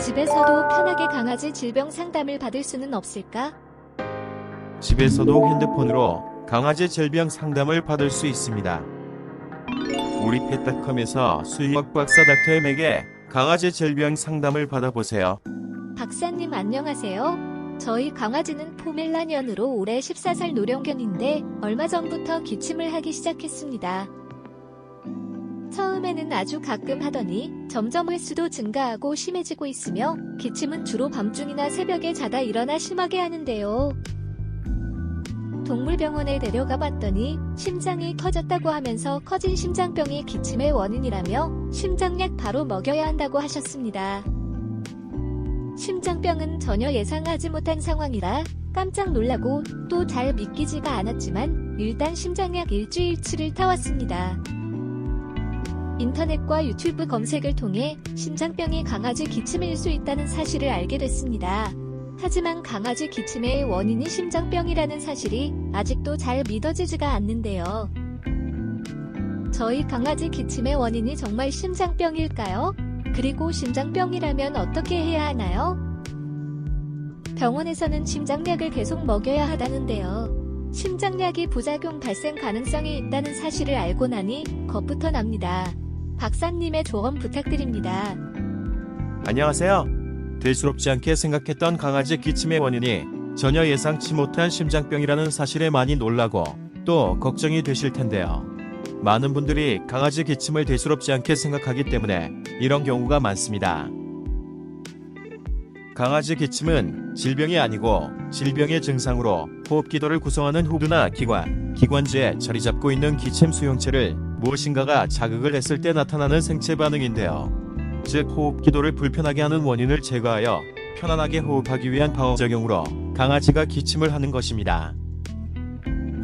집에서도 편하게 강아지 질병 상담을 받을 수는 없을까? 집에서도 핸드폰으로 강아지 질병 상담을 받을 수 있습니다. 우리 펫닷컴에서 수의학 박사 닥터엠에게 강아지 질병 상담을 받아보세요. 박사님 안녕하세요. 저희 강아지는 포멜라니언으로 올해 14살 노령견인데 얼마 전부터 기침을 하기 시작했습니다. 처음에는 아주 가끔 하더니 점점 횟수도 증가하고 심해지고 있으며 기침은 주로 밤중이나 새벽에 자다 일어나 심하게 하는데요. 동물병원에 데려가 봤더니 심장이 터졌다고 하면서 커진 심장병이 기침의 원인이라며 심장약 바로 먹여야 한다고 하셨습니다. 심장병은 전혀 예상하지 못한 상황이라 깜짝 놀라고 또 잘 믿기지가 않았지만 일단 심장약 일주일치를 타왔습니다. 인터넷과 유튜브 검색을 통해 심장병이 강아지 기침일 수 있다는 사실을 알게 됐습니다. 하지만 강아지 기침의 원인이 심장병이라는 사실이 아직도 잘 믿어지지가 않는데요. 저희 강아지 기침의 원인이 정말 심장병일까요? 그리고 심장병이라면 어떻게 해야 하나요? 병원에서는 심장약을 계속 먹여야 하다는데요. 심장약이 부작용 발생 가능성이 있다는 사실을 알고 나니 겁부터 납니다. 박사님의 조언 부탁드립니다. 안녕하세요. 대수롭지 않게 생각했던 강아지 기침의 원인이 전혀 예상치 못한 심장병이라는 사실에 많이 놀라고 또 걱정이 되실 텐데요. 많은 분들이 강아지 기침을 대수롭지 않게 생각하기 때문에 이런 경우가 많습니다. 강아지 기침은 질병이 아니고 질병의 증상으로 호흡기도를 구성하는 후두나 기관지에 자리 잡고 있는 기침 수용체를 무엇인가가 자극을 했을 때 나타나는 생체 반응인데요. 즉 호흡기도를 불편하게 하는 원인을 제거하여 편안하게 호흡하기 위한 방어작용으로 강아지가 기침을 하는 것입니다.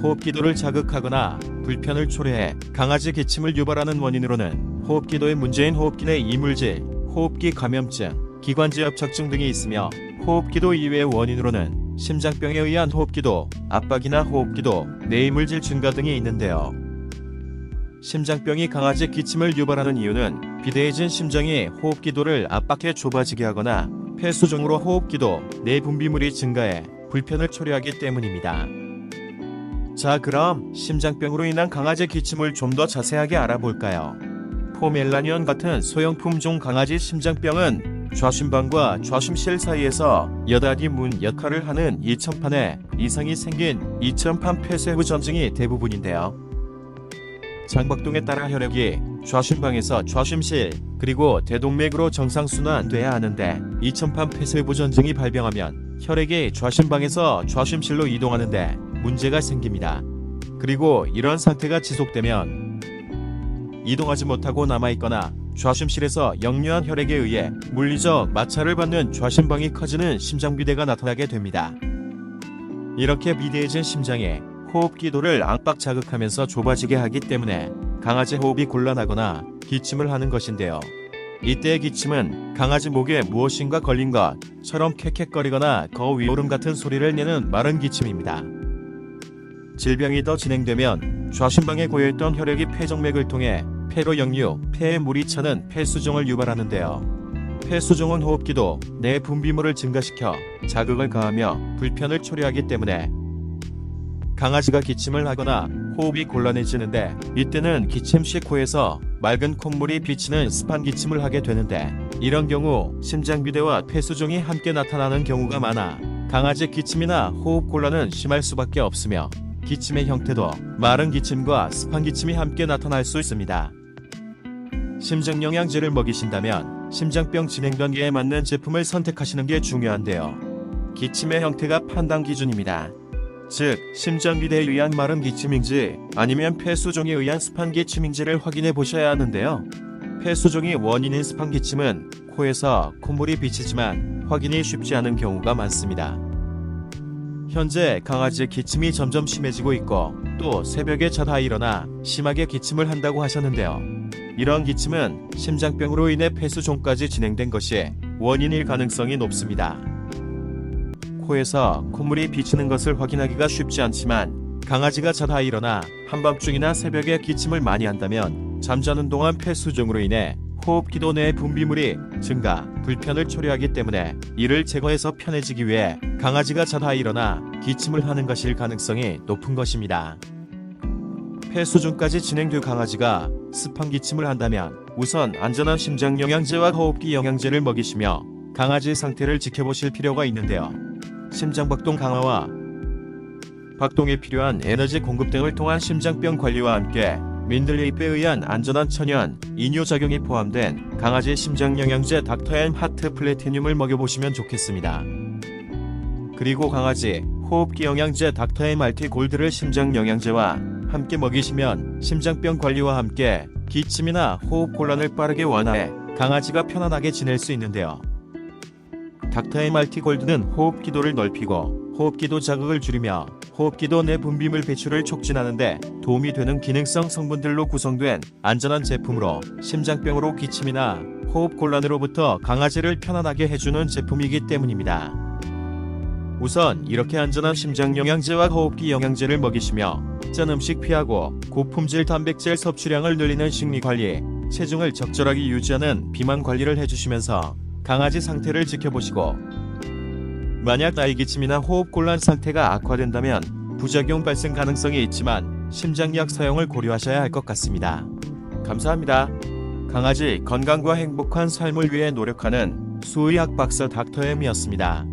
호흡기도를 자극하거나 불편을 초래해 강아지 기침을 유발하는 원인으로는 호흡기도의 문제인 호흡기 내 이물질, 호흡기 감염증, 기관지 협착증 등이 있으며 호흡기도 이외의 원인으로는 심장병에 의한 호흡기도 압박이나 호흡기도 내이물질 증가 등이 있는데요. 심장병이 강아지 기침을 유발하는 이유는 비대해진 심장이 호흡기도를 압박해 좁아지게 하거나 폐수종으로 호흡기도 내 분비물이 증가해 불편을 초래하기 때문입니다. 자, 그럼 심장병으로 인한 강아지 기침을 좀 더 자세하게 알아볼까요? 포멜라니언 같은 소형품종 강아지 심장병은 좌심방과 좌심실 사이에서 여닫이 문 역할을 하는 이천판에 이상이 생긴 이천판 폐쇄후 전증이 대부분인데요. 장박동에 따라 혈액이 좌심방에서 좌심실 그리고 대동맥으로 정상순환돼야 하는데 이천판 폐쇄부 전증이 발병하면 혈액이 좌심방에서 좌심실로 이동하는데 문제가 생깁니다. 그리고 이런 상태가 지속되면 이동하지 못하고 남아있거나 좌심실에서 역류한 혈액에 의해 물리적 마찰을 받는 좌심방이 커지는 심장비대가 나타나게 됩니다. 이렇게 비대해진 심장에 호흡기도를 압박 자극하면서 좁아지게 하기 때문에 강아지 호흡이 곤란하거나 기침을 하는 것인데요. 이때의 기침은 강아지 목에 무엇인가 걸린 것처럼 캑캑거리거나 거위오름 같은 소리를 내는 마른 기침입니다. 질병이 더 진행되면 좌심방에 고여있던 혈액이 폐정맥을 통해 폐로 역류, 폐에 물이 차는 폐수종을 유발하는데요. 폐수종은 호흡기도 내 분비물을 증가시켜 자극을 가하며 불편을 초래하기 때문에 강아지가 기침을 하거나 호흡이 곤란해지는데 이때는 기침 시 코에서 맑은 콧물이 비치는 습한 기침을 하게 되는데 이런 경우 심장비대와 폐수종이 함께 나타나는 경우가 많아 강아지 기침이나 호흡 곤란은 심할 수밖에 없으며 기침의 형태도 마른 기침과 습한 기침이 함께 나타날 수 있습니다. 심장영양제를 먹이신다면 심장병 진행 단계에 맞는 제품을 선택하시는 게 중요한데요. 기침의 형태가 판단 기준입니다. 즉, 심장비대에 의한 마른 기침인지 아니면 폐수종에 의한 습한 기침인지를 확인해 보셔야 하는데요. 폐수종이 원인인 습한 기침은 코에서 콧물이 비치지만 확인이 쉽지 않은 경우가 많습니다. 현재 강아지의 기침이 점점 심해지고 있고 또 새벽에 자다 일어나 심하게 기침을 한다고 하셨는데요. 이런 기침은 심장병으로 인해 폐수종까지 진행된 것이 원인일 가능성이 높습니다. 코에서 콧물이 비치는 것을 확인하기가 쉽지 않지만 강아지가 자다 일어나 한밤중이나 새벽에 기침을 많이 한다면 잠자는 동안 폐수종으로 인해 호흡기도 내 분비물이 증가, 불편을 초래하기 때문에 이를 제거해서 편해지기 위해 강아지가 자다 일어나 기침을 하는 것일 가능성이 높은 것입니다. 폐 수준까지 진행돼 강아지가 습한 기침을 한다면 우선 안전한 심장 영양제와 호흡기 영양제를 먹이시며 강아지 상태를 지켜보실 필요가 있는데요. 심장박동 강화와 박동에 필요한 에너지 공급 등을 통한 심장병 관리와 함께 민들레잎에 의한 안전한 천연 이뇨작용이 포함된 강아지 심장 영양제 닥터앤 하트 플래티늄을 먹여보시면 좋겠습니다. 그리고 강아지 호흡기 영양제 닥터앤 말티 골드를 심장 영양제와 함께 먹이시면 심장병 관리와 함께 기침이나 호흡 곤란을 빠르게 완화해 강아지가 편안하게 지낼 수 있는데요. 닥터앤 말티 골드는 호흡기도를 넓히고 호흡기도 자극을 줄이며 호흡기도 내 분비물 배출을 촉진하는 데 도움이 되는 기능성 성분들로 구성된 안전한 제품으로 심장병으로 기침이나 호흡 곤란으로부터 강아지를 편안하게 해주는 제품이기 때문입니다. 우선 이렇게 안전한 심장 영양제와 호흡기 영양제를 먹이시며 짠 음식 피하고 고품질 단백질 섭취량을 늘리는 식리관리, 체중을 적절하게 유지하는 비만 관리를 해주시면서 강아지 상태를 지켜보시고 만약 나이 기침이나 호흡 곤란 상태가 악화된다면 부작용 발생 가능성이 있지만 심장약 사용을 고려하셔야 할 것 같습니다. 감사합니다. 강아지 건강과 행복한 삶을 위해 노력하는 수의학 박사 닥터엠이었습니다.